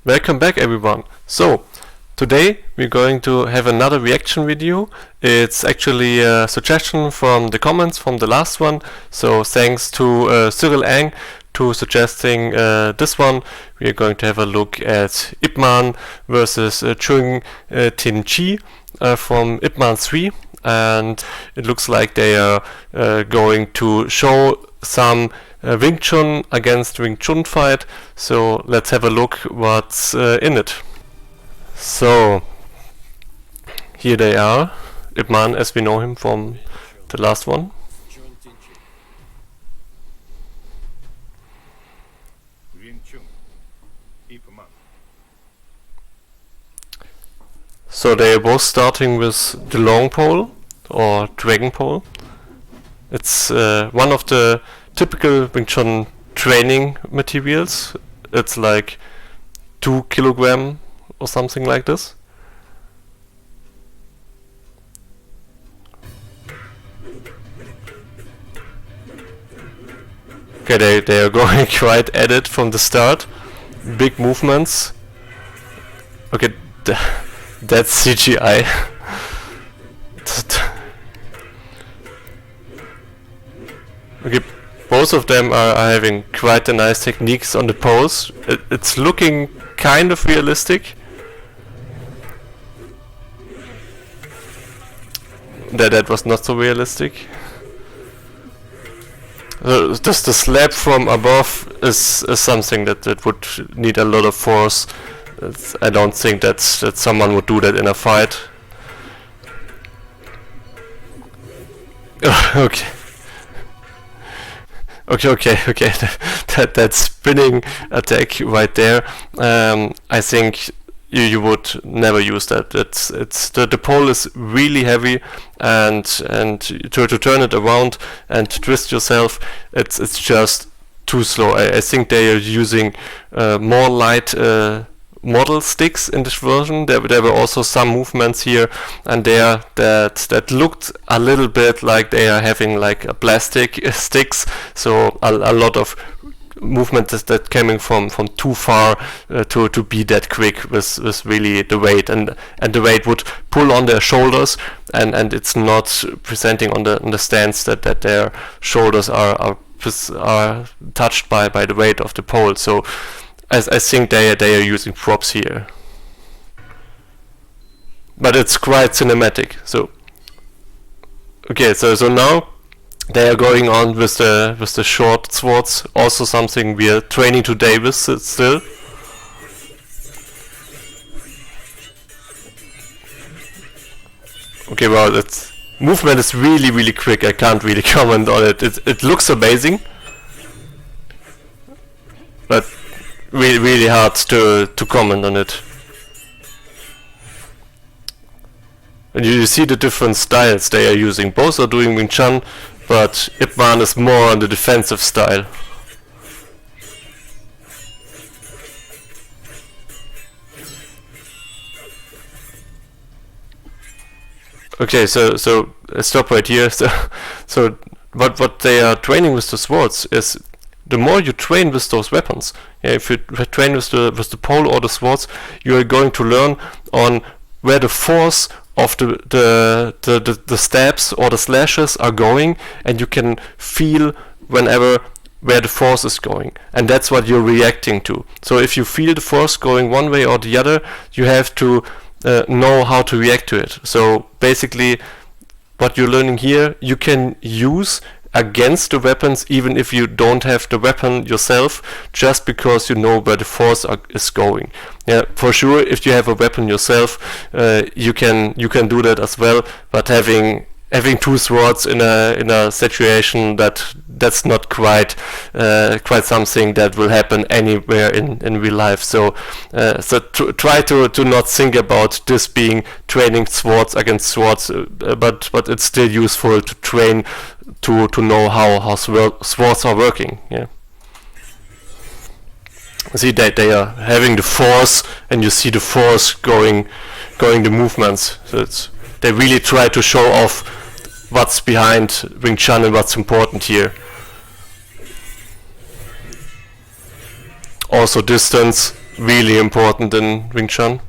Welcome back everyone. So today we're going to have another reaction video. It's actually a suggestion from the comments from the last one. So thanks to Cyril Ang to suggesting this one. We are going to have a look at Ip Man versus Chueng Tin Chi from Ip Man 3, and it looks like they are going to show some Wing Chun against Wing Chun fight. So let's have a look what's in it. So here they are, Ip Man as we know him from the last one. So they are both starting with the long pole or dragon pole. It's one of the typical Wing Chun training materials. It's like 2 kilograms or something like this. Okay, they are going quite at it from the start. Big movements. Okay, that's CGI. Okay, both of them are having quite a nice techniques on the pose. It's looking kind of realistic. That was not so realistic. Just the slap from above is something that would need a lot of force. I don't think that someone would do that in a fight. Okay. Okay. that spinning attack right there. I think you would never use that. It's the pole is really heavy, and to turn it around and twist yourself, it's just too slow. I think they are using more light model sticks in this version. There were also some movements here and there that looked a little bit like they are having like a plastic sticks, so a lot of movement that coming from too far to be that quick with really the weight, and the weight would pull on their shoulders, and it's not presenting on the stance that their shoulders are touched by the weight of the pole. So I think they are using props here, but it's quite cinematic. So okay, so now they are going on with the short swords, also something we are training today with still. Okay, well, its movement is really quick. I can't really comment on it. It looks amazing, but really hard to comment on it. And you see the different styles they are using. Both are doing Wing Chun, but Ip Man is more on the defensive style. Okay, so I stop right here. So what they are training with the swords is, the more you train with those weapons, if you train with the pole or the swords, you are going to learn on where the force of the stabs or the slashes are going, and you can feel where the force is going, and that's what you're reacting to. So if you feel the force going one way or the other, you have to know how to react to it. So basically what you're learning here, you can use against the weapons even if you don't have the weapon yourself, just because you know where the force is going. Yeah, for sure, if you have a weapon yourself, you can do that as well, but having two swords in a situation that's not quite something that will happen anywhere in real life. So try to not think about this being training swords against swords, but it's still useful to train to know how swords are working. Yeah. See that they are having the force, and you see the force going the movements. So they really try to show off what's behind Wing Chun and what's important here. Also distance, really important in Wing Chun.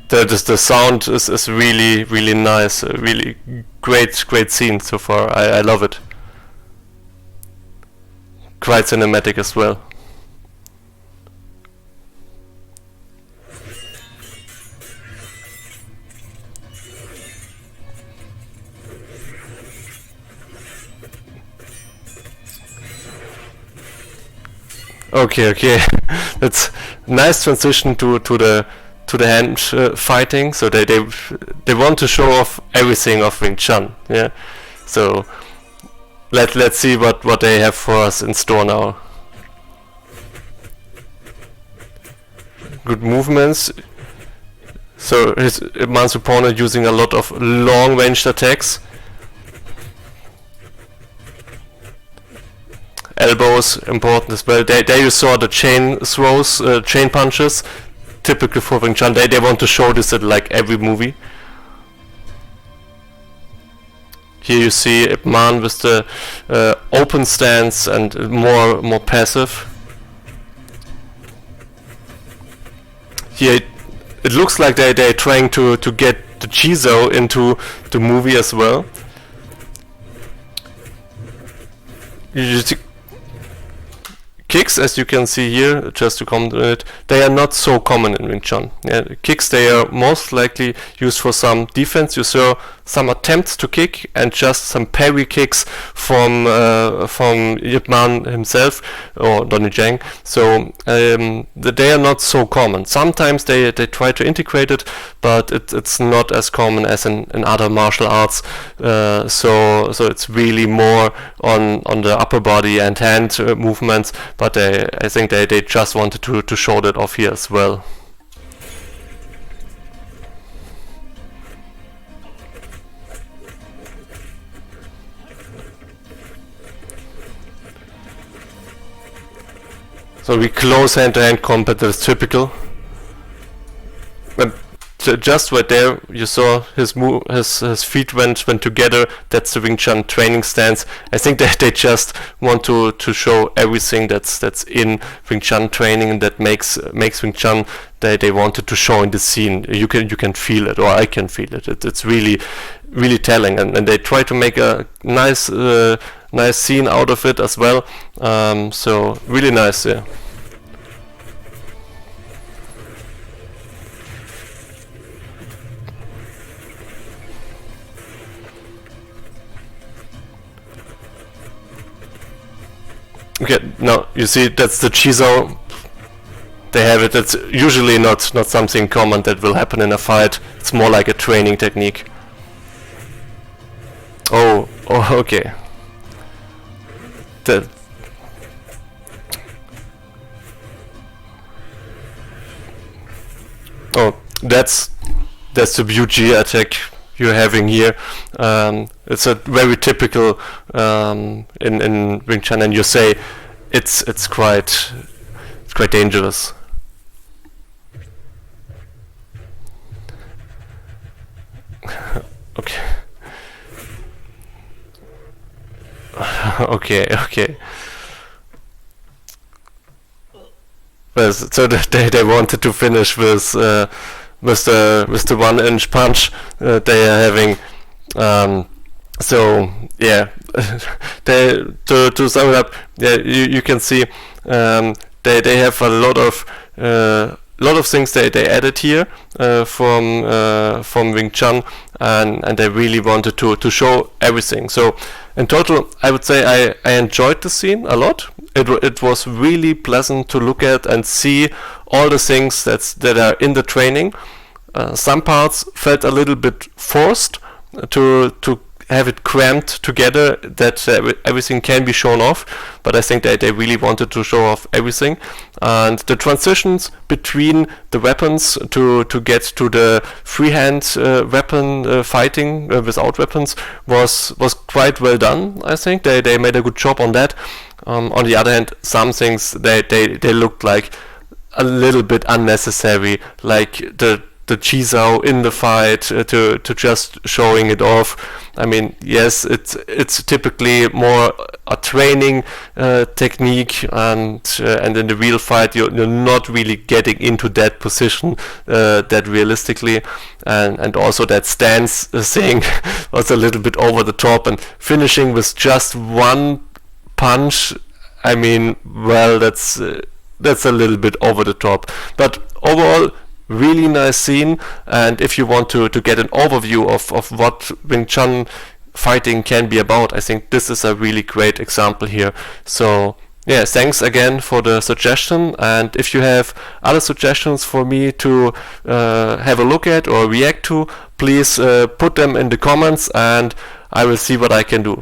The sound is really, really nice. Really great scene so far. I love it. Quite cinematic as well. Okay. That's nice transition to the hand fighting. So they want to show off everything of Wing Chun. Yeah. So let's see what they have for us in store now. Good movements. So man's opponent using a lot of long ranged attacks. Elbows important as well. There you saw the chain throws, chain punches, typical for Wing Chun. They want to show this in like every movie. Here you see Ip Man with the open stance and more passive. Here it looks like they're trying to get the Chizo into the movie as well. Kicks, as you can see here, just to comment on it, they are not so common in Wing Chun. Yeah, kicks, they are most likely used for some defense. You saw some attempts to kick and just some parry kicks from Yip Man himself or Donnie Yen. So they are not so common. Sometimes they try to integrate it, but it's not as common as in other martial arts. So it's really more on the upper body and hand movements. But I think they just wanted to show that off here as well. So we close hand-to-hand combat, that is typical. But just right there, you saw his feet went together. That's the Wing Chun training stance. I think that they just want to show everything that's in Wing Chun training and that makes Wing Chun. They wanted to show in the scene. You can feel it, or I can feel it. It's really telling, and they try to make a nice scene out of it as well. So really nice, yeah. Okay, now you see that's the Chizo. They have it. It's usually not something common that will happen in a fight. It's more like a training technique. Oh, okay. That's the BUG attack you're having here. It's a very typical in Wing Chun, and you say it's quite dangerous. Okay. Okay. Well, so they wanted to finish with the 1-inch punch they are having. So yeah, to sum it up, yeah, you can see they have a lot of things they added here from Wing Chun, and they really wanted to show everything. So in total, I would say I enjoyed the scene a lot. It was really pleasant to look at and see all the things that are in the training. Some parts felt a little bit forced to have it cramped together, that everything can be shown off, but I think that they really wanted to show off everything, and the transitions between the weapons to get to the freehand weapon fighting without weapons was quite well done. I think they made a good job on that. On the other hand, some things they looked like a little bit unnecessary, like the Chisao in the fight, to just showing it off. I mean, yes, it's typically more a training technique, and in the real fight you're not really getting into that position that realistically, and also that stance thing was a little bit over the top, and finishing with just one punch. I mean, well, that's a little bit over the top, but overall, really nice scene. And if you want to get an overview of what Wing Chun fighting can be about, I think this is a really great example here. So yeah, thanks again for the suggestion, and if you have other suggestions for me to have a look at or react to, please put them in the comments and I will see what I can do.